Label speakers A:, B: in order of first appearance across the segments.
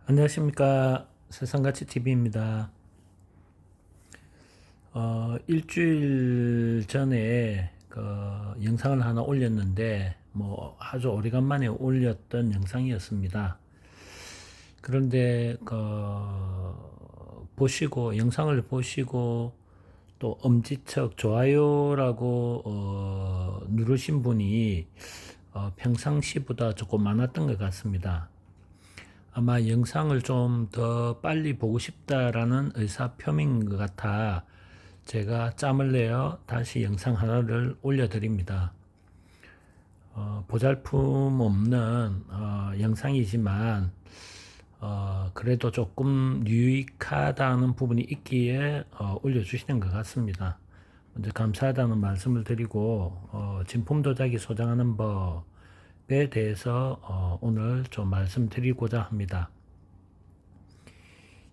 A: 안녕하십니까. 세상가치 TV입니다. 일주일 전에 그 영상을 하나 올렸는데 뭐 아주 오래간만에 올렸던 영상이었습니다. 그런데 보시고 영상을 보시고 또 엄지척 좋아요라고 누르신 분이 평상시보다 조금 많았던 것 같습니다. 아마 영상을 좀 더 빨리 보고 싶다라는 의사 표명인 것 같아 제가 짬을 내어 다시 영상 하나를 올려드립니다. 보잘품 없는 영상이지만 그래도 조금 유익하다는 부분이 있기에 올려주시는 것 같습니다. 먼저 감사하다는 말씀을 드리고 진품 도자기 소장하는 법에 대해서 오늘 좀 말씀드리고자 합니다.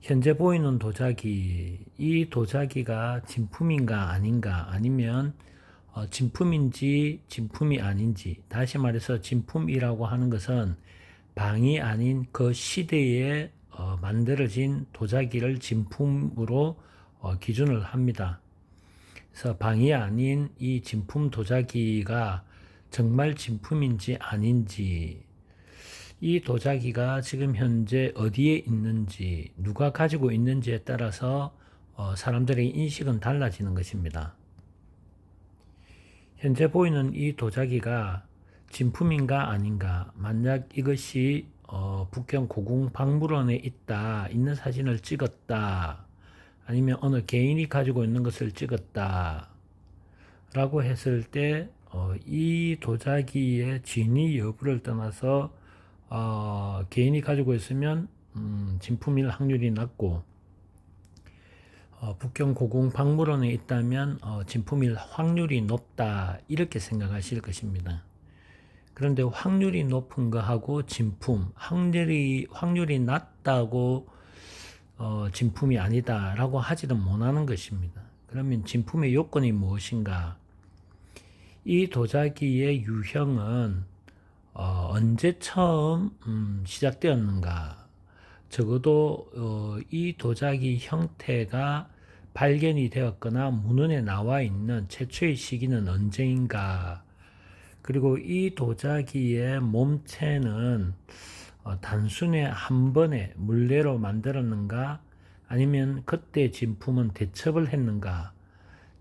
A: 현재 보이는 도자기, 이 도자기가 진품인가 아닌가, 아니면 진품인지 진품이 아닌지, 다시 말해서 진품이라고 하는 것은 방이 아닌 그 시대에 만들어진 도자기를 진품으로 기준을 합니다. 그래서 방이 아닌 이 진품 도자기가 정말 진품인지 아닌지, 이 도자기가 지금 현재 어디에 있는지, 누가 가지고 있는지에 따라서 사람들의 인식은 달라지는 것입니다. 현재 보이는 이 도자기가 진품인가 아닌가, 만약 이것이 북경 고궁박물원에 있는 사진을 찍었다, 아니면 어느 개인이 가지고 있는 것을 찍었다 라고 했을 때 이 도자기의 진위 여부를 떠나서 개인이 가지고 있으면 진품일 확률이 낮고, 북경 고궁 박물원에 있다면 진품일 확률이 높다, 이렇게 생각하실 것입니다. 그런데 확률이 높은 거하고 진품, 확률이 낮다고 진품이 아니다라고 하지는 못하는 것입니다. 그러면 진품의 요건이 무엇인가? 이 도자기의 유형은 언제 처음 시작되었는가? 적어도 이 도자기 형태가 발견이 되었거나 문헌에 나와 있는 최초의 시기는 언제인가? 그리고 이 도자기의 몸체는 단순히 한 번에 물레로 만들었는가? 아니면 그때 진품은 대첩을 했는가?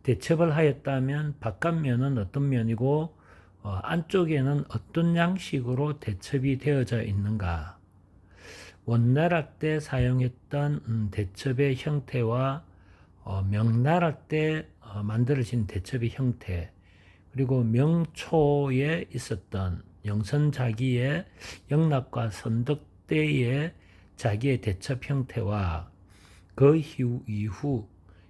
A: 대첩을 하였다면 바깥면은 어떤 면이고 안쪽에는 어떤 양식으로 대첩이 되어져 있는가? 원나라 때 사용했던 대첩의 형태와 명나라 때 만들어진 대첩의 형태, 그리고 명초에 있었던 영선자기의 영락과 선덕 때의 자기의 대첩 형태와 그 이후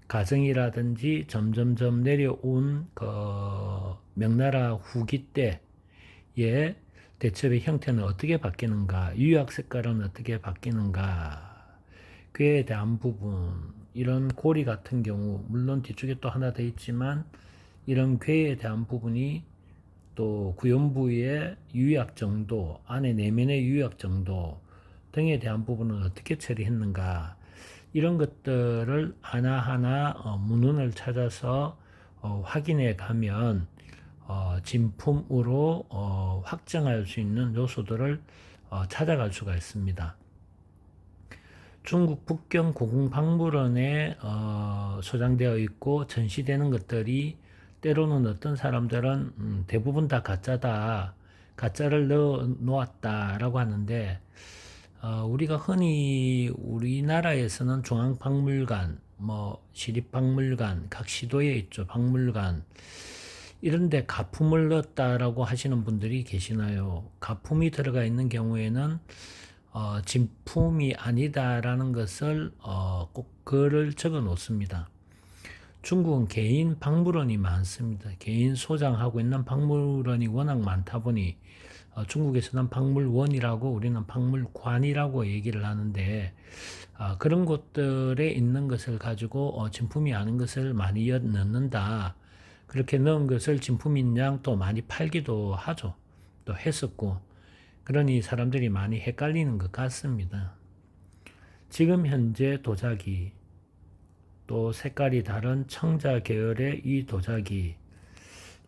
A: 가정이라든지 점점점 내려온 명나라 후기 때의 대첩의 형태는 어떻게 바뀌는가, 유약 색깔은 어떻게 바뀌는가, 그에 대한 부분, 이런 고리 같은 경우, 물론 뒤쪽에 또 하나 더 있지만 이런 괴에 대한 부분이, 또 구연부의 유약 정도, 안에 내면의 유약 정도 등에 대한 부분은 어떻게 처리했는가, 이런 것들을 하나하나 문헌을 찾아서 확인해 가면 진품으로 확정할 수 있는 요소들을 찾아갈 수가 있습니다. 중국 북경 고궁박물원에 소장되어 있고 전시되는 것들이 때로는 어떤 사람들은 대부분 다 가짜다, 가짜를 넣어 놓았다라고 하는데, 우리가 흔히 우리나라에서는 중앙박물관, 시립박물관, 각 시도에 있죠, 박물관, 이런데 가품을 넣었다라고 하시는 분들이 계시나요? 가품이 들어가 있는 경우에는 진품이 아니다라는 것을 꼭 글을 적어 놓습니다. 중국은 개인 박물원이 많습니다. 개인 소장하고 있는 박물원이 워낙 많다 보니 중국에서는 박물원이라고, 우리는 박물관이라고 얘기를 하는데, 그런 곳들에 있는 것을 가지고 진품이 아닌 것을 많이 넣는다, 그렇게 넣은 것을 진품인 양 또 많이 팔기도 하죠. 또 했었고, 그러니 사람들이 많이 헷갈리는 것 같습니다. 지금 현재 도자기, 또 색깔이 다른 청자 계열의 이 도자기,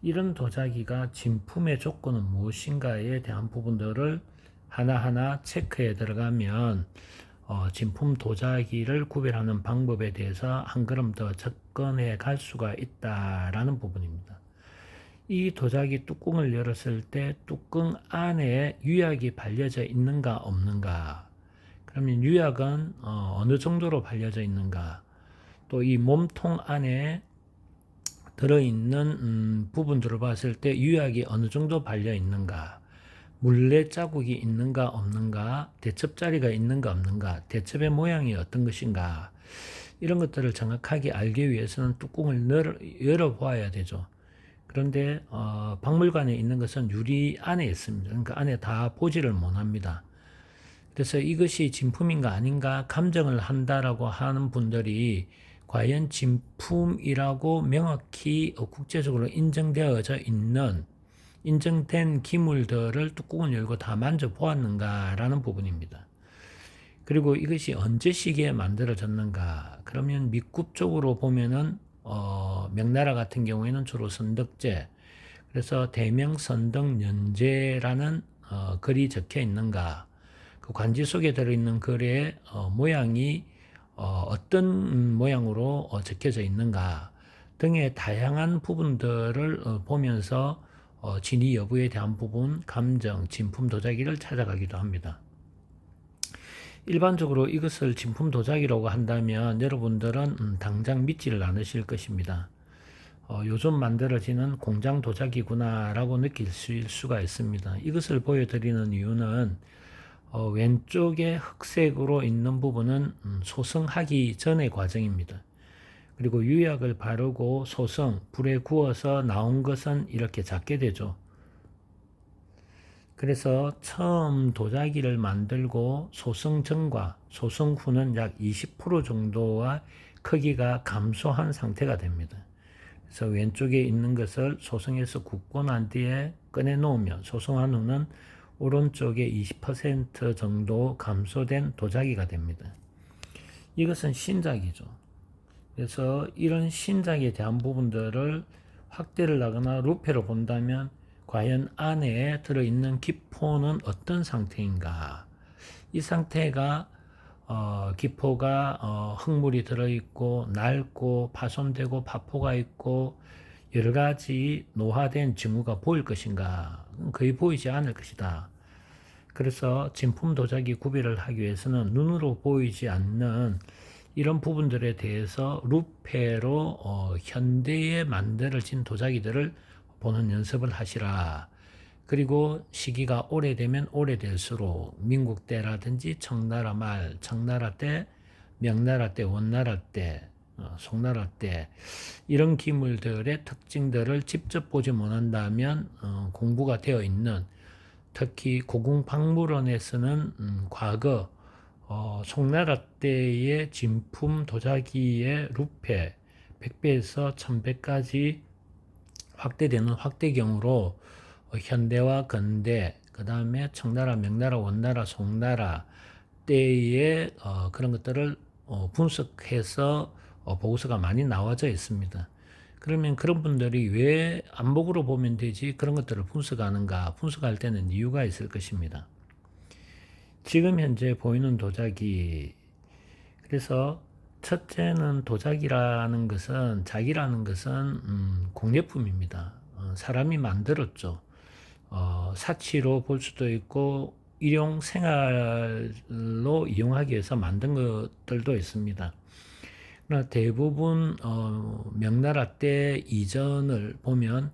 A: 이런 도자기가 진품의 조건은 무엇인가에 대한 부분들을 하나하나 체크해 들어가면 진품 도자기를 구별하는 방법에 대해서 한 걸음 더 접근해 갈 수가 있다라는 부분입니다. 이 도자기 뚜껑을 열었을 때 뚜껑 안에 유약이 발려져 있는가 없는가, 그러면 유약은 어느 정도로 발려져 있는가, 또 이 몸통 안에 들어있는 부분들을 봤을 때 유약이 어느 정도 발려 있는가, 물레 자국이 있는가 없는가, 대첩자리가 있는가 없는가, 대첩의 모양이 어떤 것인가, 이런 것들을 정확하게 알기 위해서는 뚜껑을 열어보아야 되죠. 그런데 박물관에 있는 것은 유리 안에 있습니다. 그러니까 안에 다 보지를 못합니다. 그래서 이것이 진품인가 아닌가 감정을 한다라고 하는 분들이 과연 진품이라고 명확히 국제적으로 인정되어져 있는 인정된 기물들을 뚜껑을 열고 다 만져보았는가라는 부분입니다. 그리고 이것이 언제 시기에 만들어졌는가, 그러면 미국 쪽으로 보면은 명나라 같은 경우에는 주로 선덕제, 그래서 대명선덕연제라는 글이 적혀 있는가, 그 관지 속에 들어있는 글의 모양이 어떤 모양으로 적혀져 있는가 등의 다양한 부분들을 보면서 진위 여부에 대한 부분, 감정, 진품 도자기를 찾아가기도 합니다. 일반적으로 이것을 진품 도자기라고 한다면 여러분들은 당장 믿지를 않으실 것입니다. 요즘 만들어지는 공장 도자기구나 라고 느낄 수가 있습니다. 이것을 보여드리는 이유는 왼쪽에 흑색으로 있는 부분은 소성하기 전의 과정입니다. 그리고 유약을 바르고 소성, 불에 구워서 나온 것은 이렇게 작게 되죠. 그래서 처음 도자기를 만들고 소성 전과 소성 후는 약 20% 정도와 크기가 감소한 상태가 됩니다. 그래서 왼쪽에 있는 것을 소성해서 굽고 난 뒤에 꺼내 놓으면 소성한 후는 오른쪽에 20% 정도 감소된 도자기가 됩니다. 이것은 신작이죠. 그래서 이런 신작에 대한 부분들을 확대를 하거나 루페로 본다면 과연 안에 들어있는 기포는 어떤 상태인가, 이 상태가 기포가 흙물이 들어있고 낡고 파손되고 파포가 있고 여러 가지 노화된 징후가 보일 것인가, 거의 보이지 않을 것이다. 그래서 진품 도자기 구별을 하기 위해서는 눈으로 보이지 않는 이런 부분들에 대해서 루페로 현대에 만들어진 도자기들을 보는 연습을 하시라. 그리고 시기가 오래되면 오래될수록 민국 때라든지 청나라 말, 청나라 때, 명나라 때, 원나라 때, 송나라 때 이런 기물들의 특징들을 직접 보지 못한다면 공부가 되어 있는, 특히 고궁박물원에서는 과거 송나라 때의 진품 도자기의 루페 100배에서 1000배까지 확대되는 확대경으로 현대와 근대, 그 다음에 청나라, 명나라, 원나라, 송나라 때의 그런 것들을 분석해서 보고서가 많이 나와져 있습니다. 그러면 그런 분들이 왜 안목으로 보면 되지 그런 것들을 분석하는가, 분석할 때는 이유가 있을 것입니다. 지금 현재 보이는 도자기, 그래서 첫째는 도자기라는 것은, 자기라는 것은 공예품입니다. 사람이 만들었죠. 사치로 볼 수도 있고 일용 생활로 이용하기 위해서 만든 것들도 있습니다. 그러나 대부분 명나라 때 이전을 보면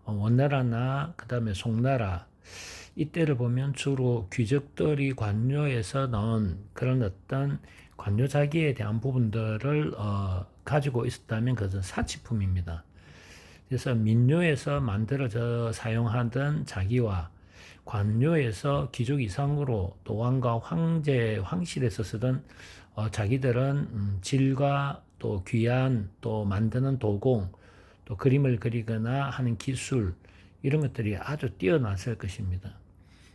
A: 원나라나 그 다음에 송나라 이때를 보면 주로 귀족들이 관료에서 넣은 그런 어떤 관료자기에 대한 부분들을 가지고 있었다면 그것은 사치품입니다. 그래서 민요에서 만들어져 사용하던 자기와 관료에서 귀족 이상으로 또 왕과 황제, 황실에서 쓰던 자기들은 질과 또 귀한 또 만드는 도공, 또 그림을 그리거나 하는 기술, 이런 것들이 아주 뛰어났을 것입니다.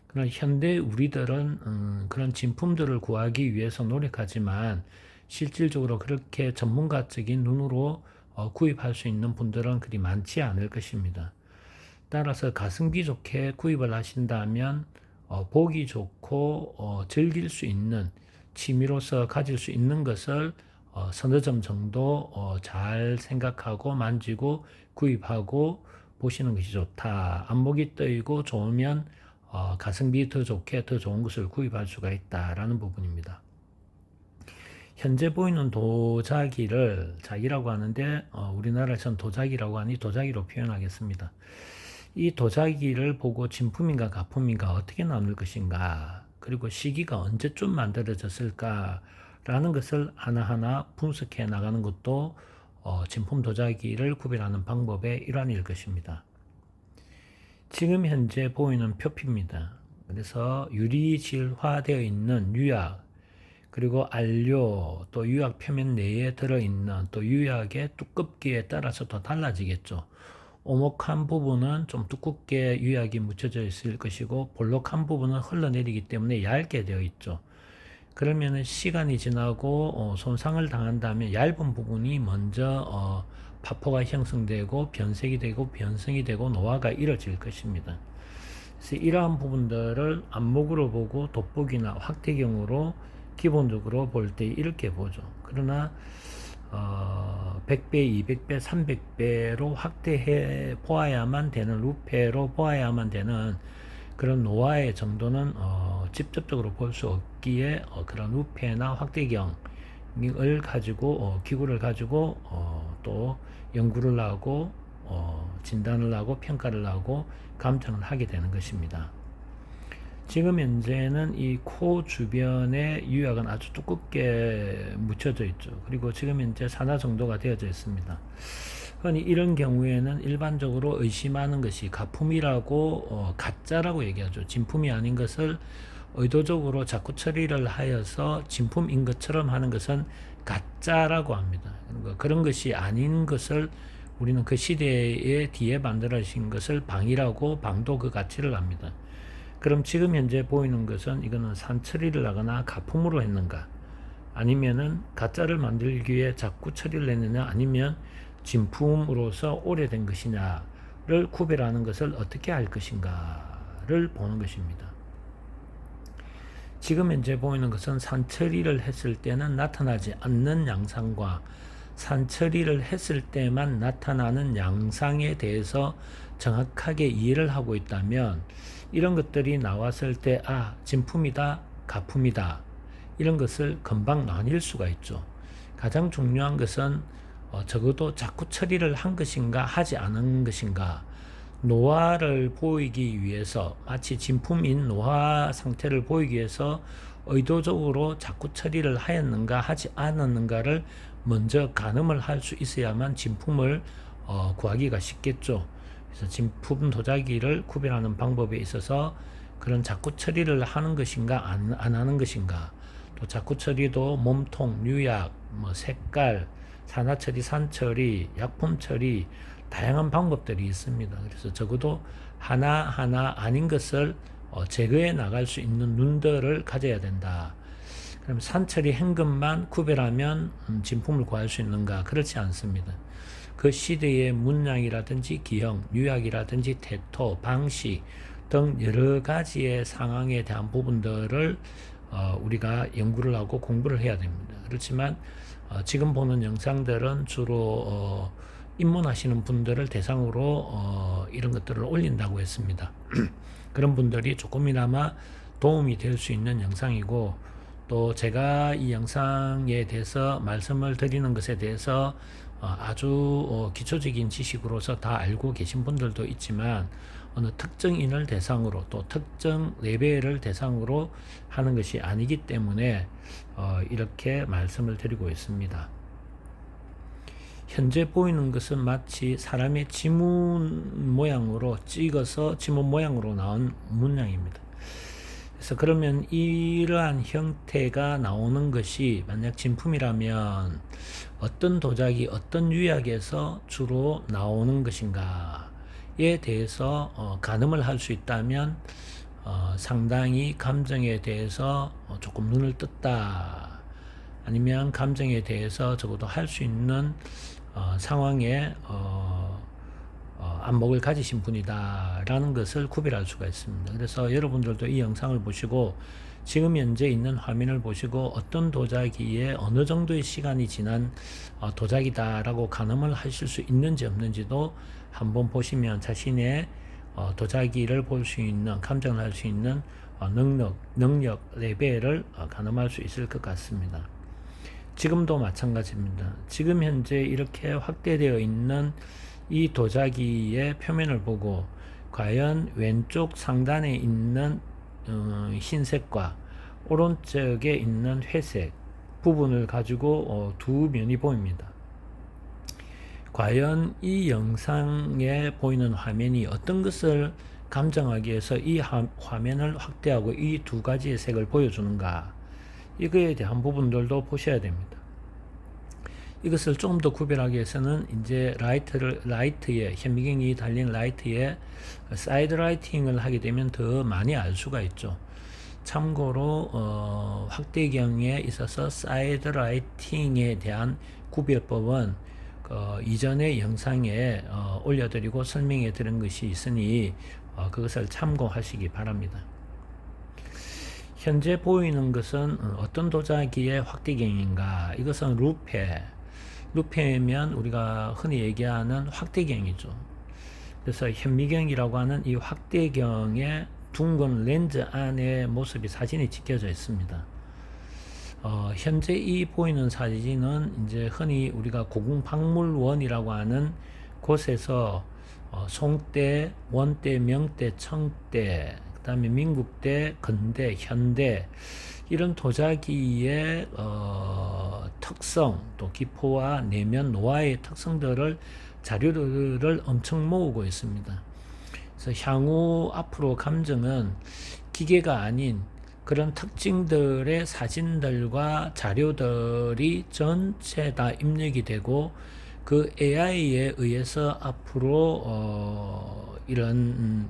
A: 그러나 현대 우리들은 그런 진품들을 구하기 위해서 노력하지만 실질적으로 그렇게 전문가적인 눈으로 구입할 수 있는 분들은 그리 많지 않을 것입니다. 따라서 가성비 좋게 구입을 하신다면 보기 좋고 즐길 수 있는 취미로서 가질 수 있는 것을 서너 점 정도 잘 생각하고 만지고 구입하고 보시는 것이 좋다. 안목이 뜨이고 좋으면 가성비 더 좋게 더 좋은 것을 구입할 수가 있다라는 부분입니다. 현재 보이는 도자기를 자기라고 하는데 우리나라에선 도자기라고 하니 도자기로 표현하겠습니다. 이 도자기를 보고 진품인가 가품인가 어떻게 나눌 것인가, 그리고 시기가 언제쯤 만들어졌을까 라는 것을 하나하나 분석해 나가는 것도 진품 도자기를 구별하는 방법의 일환일 것입니다. 지금 현재 보이는 표피입니다. 그래서 유리질화되어 있는 유약, 그리고 안료, 또 유약 표면 내에 들어있는 또 유약의 두껍기에 따라서 더 달라지겠죠. 오목한 부분은 좀 두껍게 유약이 묻혀져 있을 것이고 볼록한 부분은 흘러내리기 때문에 얇게 되어 있죠. 그러면 시간이 지나고 손상을 당한다면 얇은 부분이 먼저 파포가 형성되고 변색이 되고 변성이 되고 노화가 이뤄질 것입니다. 그래서 이러한 부분들을 안목으로 보고 돋보기나 확대경으로 기본적으로 볼 때 이렇게 보죠. 그러나 100배, 200배, 300배로 확대해 보아야만 되는, 루페로 보아야만 되는 그런 노화의 정도는 직접적으로 볼 수 없기에 그런 루페나 확대경을 가지고 기구를 가지고 또 연구를 하고 진단을 하고 평가를 하고 감정을 하게 되는 것입니다. 지금 현재는 이 코 주변에 유약은 아주 두껍게 묻혀져 있죠. 그리고 지금 현재 산화 정도가 되어져 있습니다. 흔히 이런 경우에는 일반적으로 의심하는 것이 가품이라고 가짜라고 얘기하죠. 진품이 아닌 것을 의도적으로 자꾸 처리를 하여서 진품인 것처럼 하는 것은 가짜라고 합니다. 그런 것이 아닌 것을 우리는 그 시대에 뒤에 만들어진 것을 방이라고, 방도 그 가치를 합니다. 그럼 지금 현재 보이는 것은 이거는 산처리를 하거나 가품으로 했는가, 아니면은 가짜를 만들기 위해 자꾸 처리를 했느냐, 아니면 진품으로서 오래된 것이냐를 구별하는 것을 어떻게 할 것인가를 보는 것입니다. 지금 현재 보이는 것은 산처리를 했을 때는 나타나지 않는 양상과 산처리를 했을 때만 나타나는 양상에 대해서 정확하게 이해를 하고 있다면 이런 것들이 나왔을 때 진품이다, 가품이다, 이런 것을 금방 나뉠 수가 있죠. 가장 중요한 것은 적어도 자꾸 처리를 한 것인가 하지 않은 것인가, 노화를 보이기 위해서, 마치 진품인 노화 상태를 보이기 위해서 의도적으로 자꾸 처리를 하였는가 하지 않았는가를 먼저 가늠을 할 수 있어야만 진품을 구하기가 쉽겠죠. 그래서 진품 도자기를 구별하는 방법에 있어서 그런 자꾸 처리를 하는 것인가 안 하는 것인가, 또 자꾸 처리도 몸통, 유약, 색깔, 산화 처리, 산 처리, 약품 처리, 다양한 방법들이 있습니다. 그래서 적어도 하나하나 아닌 것을 제거해 나갈 수 있는 눈들을 가져야 된다. 그럼 산처리 한 것만 구별하면 진품을 구할 수 있는가? 그렇지 않습니다. 그 시대의 문양이라든지 기형, 유약이라든지 태토, 방식 등 여러 가지의 상황에 대한 부분들을 우리가 연구를 하고 공부를 해야 됩니다. 그렇지만 지금 보는 영상들은 주로 입문하시는 분들을 대상으로 이런 것들을 올린다고 했습니다. 그런 분들이 조금이나마 도움이 될 수 있는 영상이고, 또 제가 이 영상에 대해서 말씀을 드리는 것에 대해서 아주 기초적인 지식으로서 다 알고 계신 분들도 있지만 어느 특정인을 대상으로 또 특정 레벨을 대상으로 하는 것이 아니기 때문에 이렇게 말씀을 드리고 있습니다. 현재 보이는 것은 마치 사람의 지문 모양으로 찍어서 지문 모양으로 나온 문양입니다. 그래서 그러면 이러한 형태가 나오는 것이 만약 진품이라면 어떤 도자기, 어떤 유약에서 주로 나오는 것인가에 대해서 가늠을 할 수 있다면 상당히 감정에 대해서 조금 눈을 떴다. 아니면 감정에 대해서 적어도 할 수 있는 상황에 안목을 가지신 분이다라는 것을 구별할 수가 있습니다. 그래서 여러분들도 이 영상을 보시고 지금 현재 있는 화면을 보시고 어떤 도자기에 어느 정도의 시간이 지난 도자기다라고 가늠을 하실 수 있는지 없는지도 한번 보시면 자신의 도자기를 볼 수 있는, 감정을 할 수 있는 능력 레벨을 가늠할 수 있을 것 같습니다. 지금도 마찬가지입니다. 지금 현재 이렇게 확대되어 있는 이 도자기의 표면을 보고 과연 왼쪽 상단에 있는 흰색과 오른쪽에 있는 회색 부분을 가지고 두 면이 보입니다. 과연 이 영상에 보이는 화면이 어떤 것을 감정하기 위해서 이 화면을 확대하고 이 두 가지의 색을 보여주는가, 이거에 대한 부분들도 보셔야 됩니다. 이것을 조금 더 구별하기 위해서는 이제 라이트에 현미경이 달린 라이트에 사이드 라이팅을 하게 되면 더 많이 알 수가 있죠. 참고로 확대경에 있어서 사이드 라이팅에 대한 구별법은 이전의 영상에 올려드리고 설명해 드린 것이 있으니 그것을 참고하시기 바랍니다. 현재 보이는 것은 어떤 도자기의 확대경인가? 이것은 루페면 우리가 흔히 얘기하는 확대경이죠. 그래서 현미경이라고 하는 이 확대경의 둥근 렌즈 안에 모습이 사진이 찍혀져 있습니다. 현재 이 보이는 사진은 이제 흔히 우리가 고궁박물원이라고 하는 곳에서 송대, 원대, 명대, 청대, 그 다음에 민국대, 근대, 현대 이런 도자기의 특성, 또 기포와 내면, 노화의 특성들을 자료를 엄청 모으고 있습니다. 그래서 향후 앞으로 감정은 기계가 아닌 그런 특징들의 사진들과 자료들이 전체 다 입력이 되고 그 AI에 의해서 앞으로 이런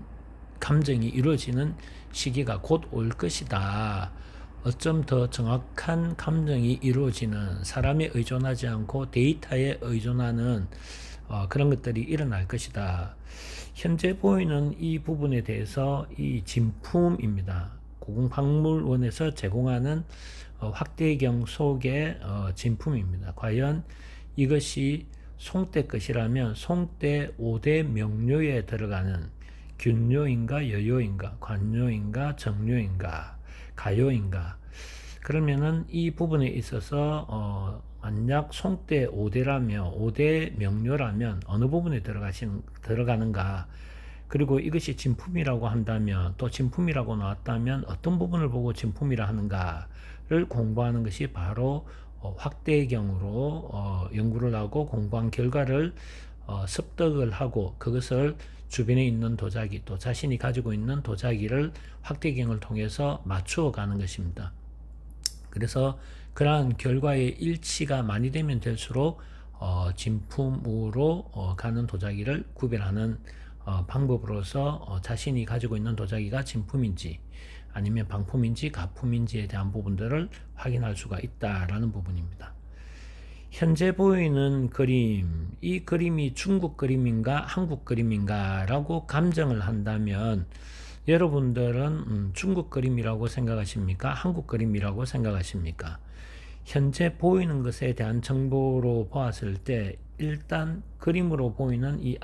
A: 감정이 이루어지는 시기가 곧 올 것이다. 어쩜 더 정확한 감정이 이루어지는, 사람에 의존하지 않고 데이터에 의존하는 그런 것들이 일어날 것이다. 현재 보이는 이 부분에 대해서 이 진품입니다. 고궁박물원에서 제공하는 확대경 속의 진품입니다. 과연 이것이 송대 것이라면 송대 5대 명료에 들어가는 균료인가 여료인가 관료인가 정료인가 가요인가, 그러면은 이 부분에 있어서 만약 송대 5대라며 5대 명료라면 어느 부분에 들어가는가, 그리고 이것이 진품이라고 한다면, 또 진품이라고 나왔다면 어떤 부분을 보고 진품이라 하는가를 공부하는 것이 바로 확대경으로 연구를 하고 공부한 결과를 습득을 하고 그것을 주변에 있는 도자기, 또 자신이 가지고 있는 도자기를 확대경을 통해서 맞추어 가는 것입니다. 그래서 그러한 결과의 일치가 많이 되면 될수록 진품으로 가는 도자기를 구별하는 방법으로서 자신이 가지고 있는 도자기가 진품인지 아니면 방품인지 가품인지에 대한 부분들을 확인할 수가 있다라는 부분입니다. 현재 보이는 그림, 이 그림이 중국 그림인가 한국 그림인가 라고 감정을 한다면 여러분들은 중국 그림이라고 생각하십니까? 한국 그림이라고 생각하십니까? 현재 보이는 것에 대한 정보로 보았을 때 일단 그림으로 보이는 이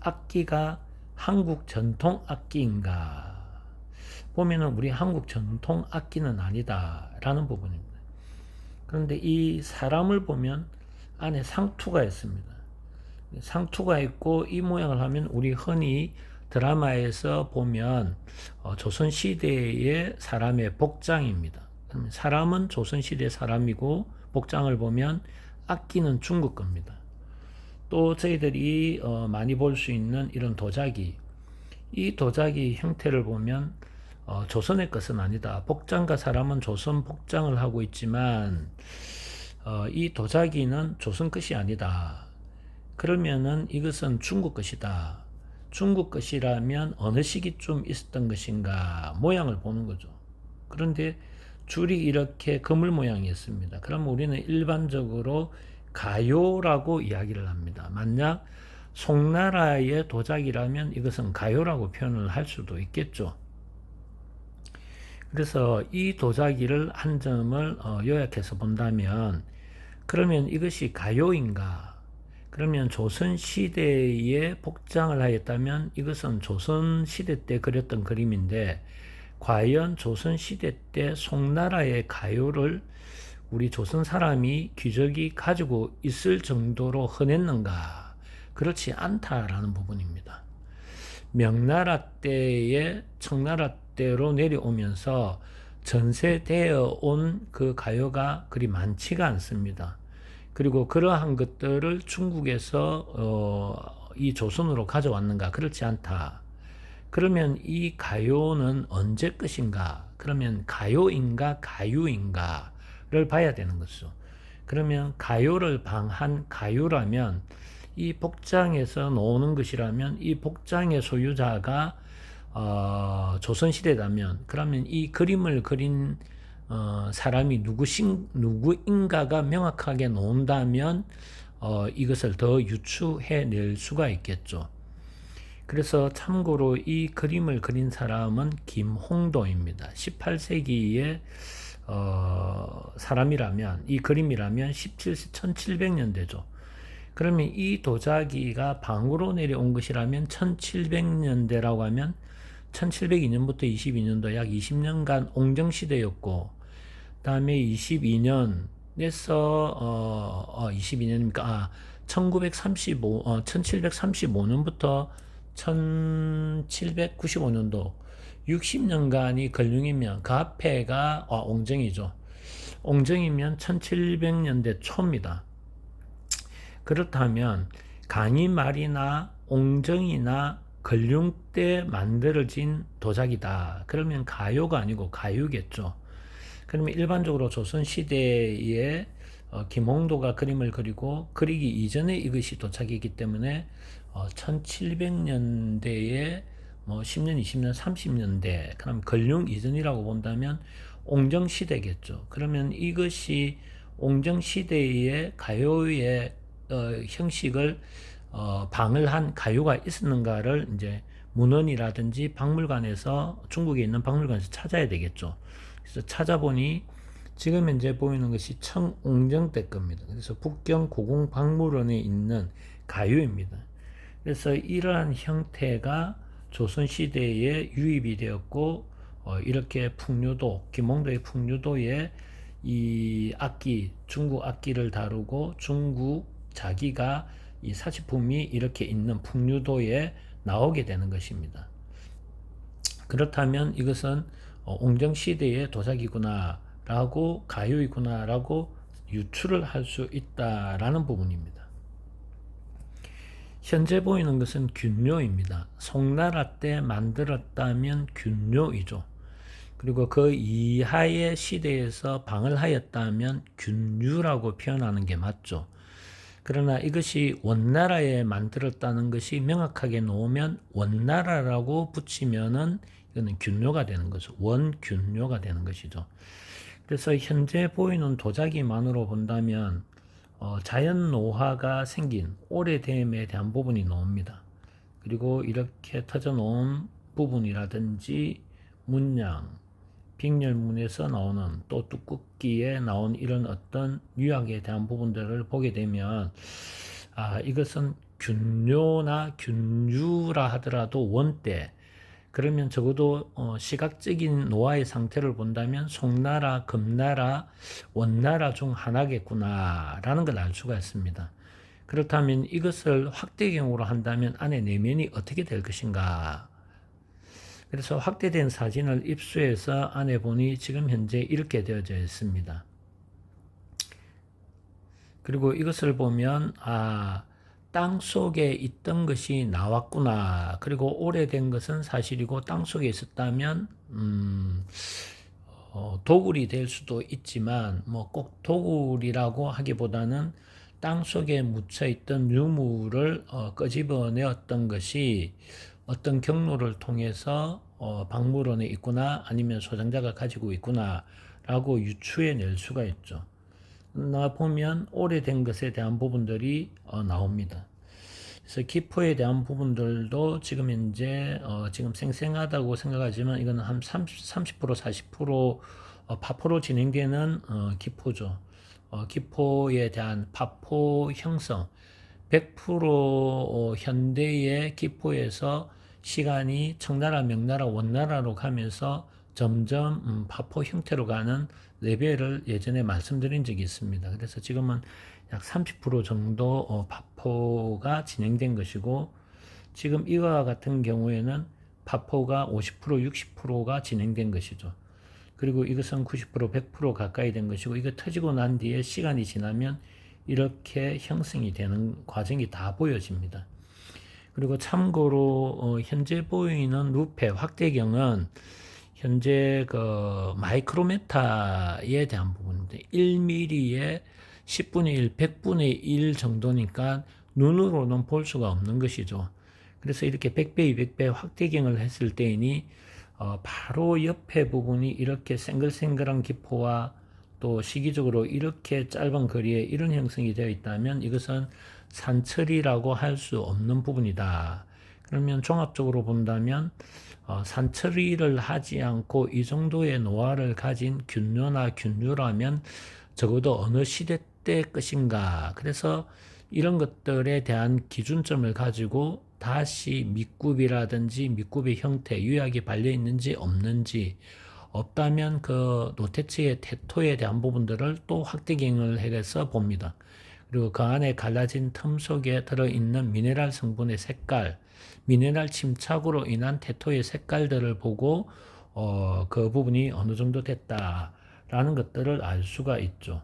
A: 악기가 한국 전통 악기인가? 보면은 우리 한국 전통 악기는 아니다 라는 부분입니다. 그런데 이 사람을 보면 안에 상투가 있습니다. 상투가 있고 이 모양을 하면 우리 흔히 드라마에서 보면 조선시대의 사람의 복장입니다. 사람은 조선시대 사람이고 복장을 보면 악기는 중국 겁니다. 또 저희들이 많이 볼 수 있는 이런 도자기, 이 도자기 형태를 보면 조선의 것은 아니다. 복장과 사람은 조선 복장을 하고 있지만 이 도자기는 조선 것이 아니다. 그러면은 이것은 중국 것이다. 중국 것이라면 어느 시기쯤 있었던 것인가 모양을 보는 거죠. 그런데 줄이 이렇게 그물 모양이었습니다. 그럼 우리는 일반적으로 가요라고 이야기를 합니다. 만약 송나라의 도자기라면 이것은 가요라고 표현을 할 수도 있겠죠. 그래서 이 도자기를 한 점을 요약해서 본다면, 그러면 이것이 가요인가? 그러면 조선시대에 복장을 하였다면 이것은 조선시대 때 그렸던 그림인데, 과연 조선시대 때 송나라의 가요를 우리 조선 사람이 귀족이 가지고 있을 정도로 흔했는가? 그렇지 않다라는 부분입니다. 명나라 때에 청나라 때로 내려오면서 전세되어 온 그 가요가 그리 많지가 않습니다. 그리고 그러한 것들을 중국에서 이 조선으로 가져왔는가? 그렇지 않다. 그러면 이 가요는 언제 것인가? 그러면 가요인가 가유인가를 봐야 되는 것이죠. 그러면 가요를 방한 가요라면, 이 복장에서 나오는 것이라면 이 복장의 소유자가 조선시대라면, 그러면 이 그림을 그린 사람이 누구인가가 명확하게 나온다면 이것을 더 유추해 낼 수가 있겠죠. 그래서 참고로 이 그림을 그린 사람은 김홍도입니다. 18세기의 사람이라면, 이 그림이라면 1700년대죠. 그러면 이 도자기가 방으로 내려온 것이라면 1700년대라고 하면 1702년부터 22년도 약 20년간 옹정시대였고, 다음에 22년에서 22년입니까? 1735년부터 1795년도 60년간이 걸륜이면 그 앞에가 옹정이죠. 옹정이면 1700년대 초입니다. 그렇다면 강희 말이나 옹정이나 걸륜 때 만들어진 도자기다. 그러면 가요가 아니고 가유겠죠. 그러면 일반적으로 조선시대에 김홍도가 그림을 그리고 그리기 이전에 이것이 도자기이기 때문에 1700년대에 뭐 10년, 20년, 30년대, 그럼 걸륜 이전이라고 본다면 옹정시대겠죠. 그러면 이것이 옹정시대의 가요의 형식을 방을 한 가요가 있었는가를 이제 문헌이라든지 박물관에서, 중국에 있는 박물관에서 찾아야 되겠죠. 그래서 찾아보니 지금 현재 보이는 것이 청옹정 때 겁니다. 그래서 북경 고궁박물원에 있는 가요입니다. 그래서 이러한 형태가 조선시대에 유입이 되었고, 이렇게 풍류도, 김홍도의 풍류도에 이 악기, 중국 악기를 다루고 중국 자기가 이 사치품이 이렇게 있는 풍류도에 나오게 되는 것입니다. 그렇다면 이것은 옹정시대의 도자기구나 라고, 가요이구나 라고 유추를 할 수 있다라는 부분입니다. 현재 보이는 것은 균료입니다. 송나라 때 만들었다면 균료이죠. 그리고 그 이하의 시대에서 방을 하였다면 균유라고 표현하는 게 맞죠. 그러나 이것이 원나라에 만들었다는 것이 명확하게 나오면 원나라라고 붙이면은 이거는 균료가 되는 거죠. 원균료가 되는 것이죠. 그래서 현재 보이는 도자기만으로 본다면 자연 노화가 생긴 오래됨에 대한 부분이 나옵니다. 그리고 이렇게 터져 놓은 부분이라든지 문양, 빅열문에서 나오는, 또 뚜꾹기에 나온 이런 어떤 유약에 대한 부분들을 보게 되면 이것은 균료나 균유라 하더라도 원때, 그러면 적어도 시각적인 노화의 상태를 본다면 송나라, 금나라, 원나라 중 하나겠구나 라는 걸 알 수가 있습니다. 그렇다면 이것을 확대경으로 한다면 안에 내면이 어떻게 될 것인가. 그래서 확대된 사진을 입수해서 안에 보니 지금 현재 이렇게 되어져 있습니다. 그리고 이것을 보면 땅 속에 있던 것이 나왔구나. 그리고 오래된 것은 사실이고 땅 속에 있었다면 도굴이 될 수도 있지만 뭐 꼭 도굴이라고 하기보다는 땅 속에 묻혀 있던 유물을 끄집어내었던 것이 어떤 경로를 통해서 박물원에 있구나 아니면 소장자가 가지고 있구나라고 유추해낼 수가 있죠. 나 보면 오래된 것에 대한 부분들이 나옵니다. 그래서 기포에 대한 부분들도 지금 현재 지금 생생하다고 생각하지만 이거는 한 30% 40% 파포로 진행되는 기포죠. 기포에 대한 파포 형성 100% 현대의 기포에서 시간이 청나라, 명나라, 원나라로 가면서 점점 파포 형태로 가는 레벨을 예전에 말씀드린 적이 있습니다. 그래서 지금은 약 30% 정도 파포가 진행된 것이고 지금 이와 같은 경우에는 파포가 50% 60%가 진행된 것이죠. 그리고 이것은 90% 100% 가까이 된 것이고 이거 터지고 난 뒤에 시간이 지나면 이렇게 형성이 되는 과정이 다 보여집니다. 그리고 참고로 현재 보이는 루페 확대경은 현재 그 마이크로메타에 대한 부분인데 1mm에 10분의 1, 100분의 1 정도니까 눈으로는 볼 수가 없는 것이죠. 그래서 이렇게 100배, 200배 확대경을 했을 때이니 바로 옆에 부분이 이렇게 생글생글한 기포와 또 시기적으로 이렇게 짧은 거리에 이런 형성이 되어 있다면 이것은 산처리라고 할 수 없는 부분이다. 그러면 종합적으로 본다면 산처리를 하지 않고 이 정도의 노화를 가진 균류나 균류라면 적어도 어느 시대 때 것인가. 그래서 이런 것들에 대한 기준점을 가지고 다시 밑굽이라든지 밑굽의 형태, 유약이 발려 있는지 없는지 없다면 그 노태치의 태토에 대한 부분들을 또 확대경을 해서 봅니다. 그리고 그 안에 갈라진 틈 속에 들어있는 미네랄 성분의 색깔, 미네랄 침착으로 인한 태토의 색깔들을 보고 그 부분이 어느 정도 됐다라는 것들을 알 수가 있죠.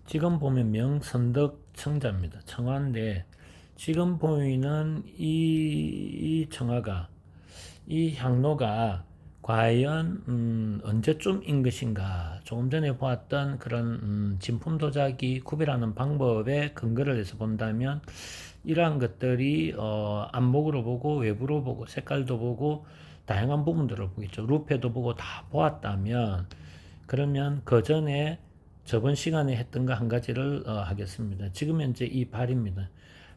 A: 지금 보면 명선덕 청자입니다. 청화인데 지금 보이는 이 청화가 이 향로가 과연 언제쯤인 것인가. 조금 전에 보았던 그런 진품 도자기 구별하는 방법에 근거를 해서 본다면 이러한 것들이 안목으로 보고 외부로 보고 색깔도 보고 다양한 부분들을 보겠죠. 루페도 보고 다 보았다면 그러면 그 전에 저번 시간에 했던 거 한 가지를 하겠습니다. 지금 현재 이 발입니다.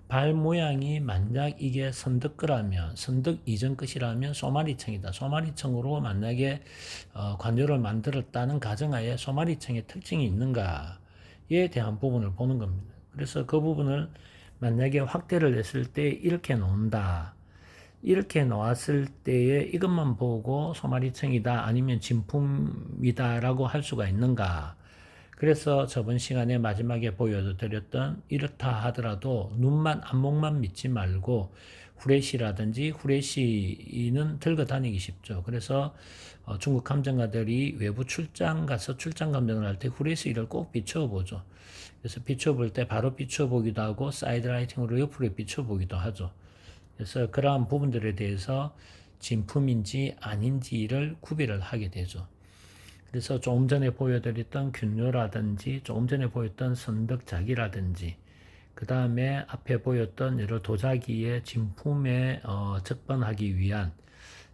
A: 발 모양이 만약 이게 선덕거라면 선덕 이전 것이라면 소마리청이다. 소마리청으로 만약에 관절을 만들었다는 가정하에 소마리청의 특징이 있는가에 대한 부분을 보는 겁니다. 그래서 그 부분을 만약에 확대를 했을 때 이렇게 놓는다. 이렇게 놓았을 때에 이것만 보고 소마리청이다 아니면 진품이다 라고 할 수가 있는가. 그래서 저번 시간에 마지막에 보여드렸던 이렇다 하더라도 눈만 안목만 믿지 말고 후레쉬라든지 후레쉬는 들고 다니기 쉽죠. 그래서 중국 감정가들이 외부 출장 가서 출장 감정을 할 때 후레쉬를 꼭 비춰보죠. 그래서 비춰볼 때 바로 비춰보기도 하고 사이드 라이팅으로 옆으로 비춰보기도 하죠. 그래서 그러한 부분들에 대해서 진품인지 아닌지를 구별을 하게 되죠. 그래서 조금 전에 보여드렸던 균료라든지 조금 전에 보였던 선덕자기라든지 그 다음에 앞에 보였던 여러 도자기의 진품에 적반하기 위한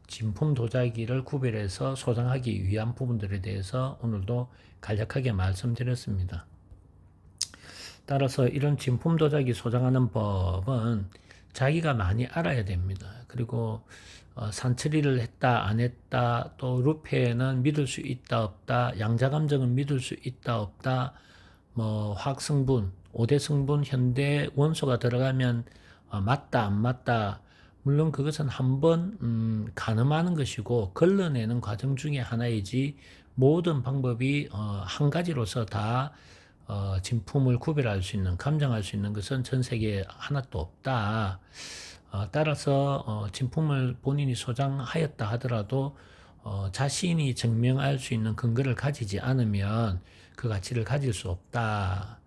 A: 진품 도자기를 구별해서 소장하기 위한 부분들에 대해서 오늘도 간략하게 말씀드렸습니다. 따라서 이런 진품 도자기 소장하는 법은 자기가 많이 알아야 됩니다. 그리고 산처리를 했다 안 했다 또 루페는 믿을 수 있다 없다 양자감정은 믿을 수 있다 없다 뭐 화학성분 5대 성분 현대 원소가 들어가면 맞다 안 맞다 물론 그것은 한번 가늠하는 것이고 걸러내는 과정 중에 하나이지 모든 방법이 한 가지로서 다 진품을 구별할 수 있는 감정할 수 있는 것은 전 세계에 하나도 없다. 따라서 진품을 본인이 소장하였다 하더라도 자신이 증명할 수 있는 근거를 가지지 않으면 그 가치를 가질 수 없다.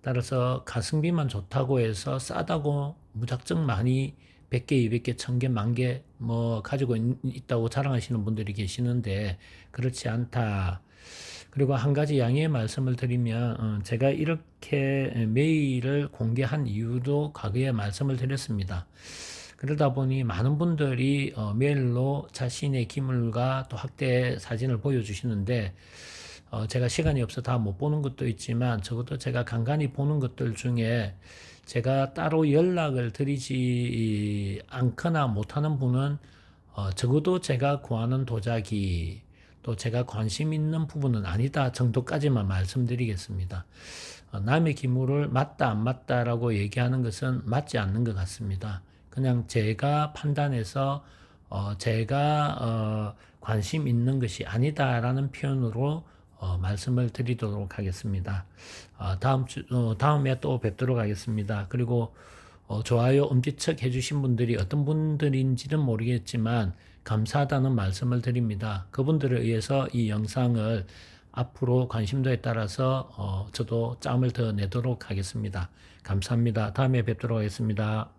A: 따라서 가성비만 좋다고 해서 싸다고 무작정 많이 100개, 200개, 1000개, 10,000개 뭐 가지고 있다고 자랑하시는 분들이 계시는데 그렇지 않다. 그리고 한 가지 양해의 말씀을 드리면 제가 이렇게 메일을 공개한 이유도 과거에 말씀을 드렸습니다. 그러다 보니 많은 분들이 메일로 자신의 기물과 또 학대 사진을 보여주시는데 제가 시간이 없어 다 못 보는 것도 있지만 적어도 제가 간간히 보는 것들 중에 제가 따로 연락을 드리지 않거나 못하는 분은 적어도 제가 구하는 도자기 또 제가 관심 있는 부분은 아니다 정도까지만 말씀드리겠습니다. 남의 기물을 맞다 안 맞다라고 얘기하는 것은 맞지 않는 것 같습니다. 그냥 제가 판단해서 제가 관심 있는 것이 아니다라는 표현으로 말씀을 드리도록 하겠습니다. 다음에 또 뵙도록 하겠습니다. 그리고 좋아요, 엄지척 해주신 분들이 어떤 분들인지는 모르겠지만 감사하다는 말씀을 드립니다. 그분들에 의해서 이 영상을 앞으로 관심도에 따라서 저도 짬을 더 내도록 하겠습니다. 감사합니다. 다음에 뵙도록 하겠습니다.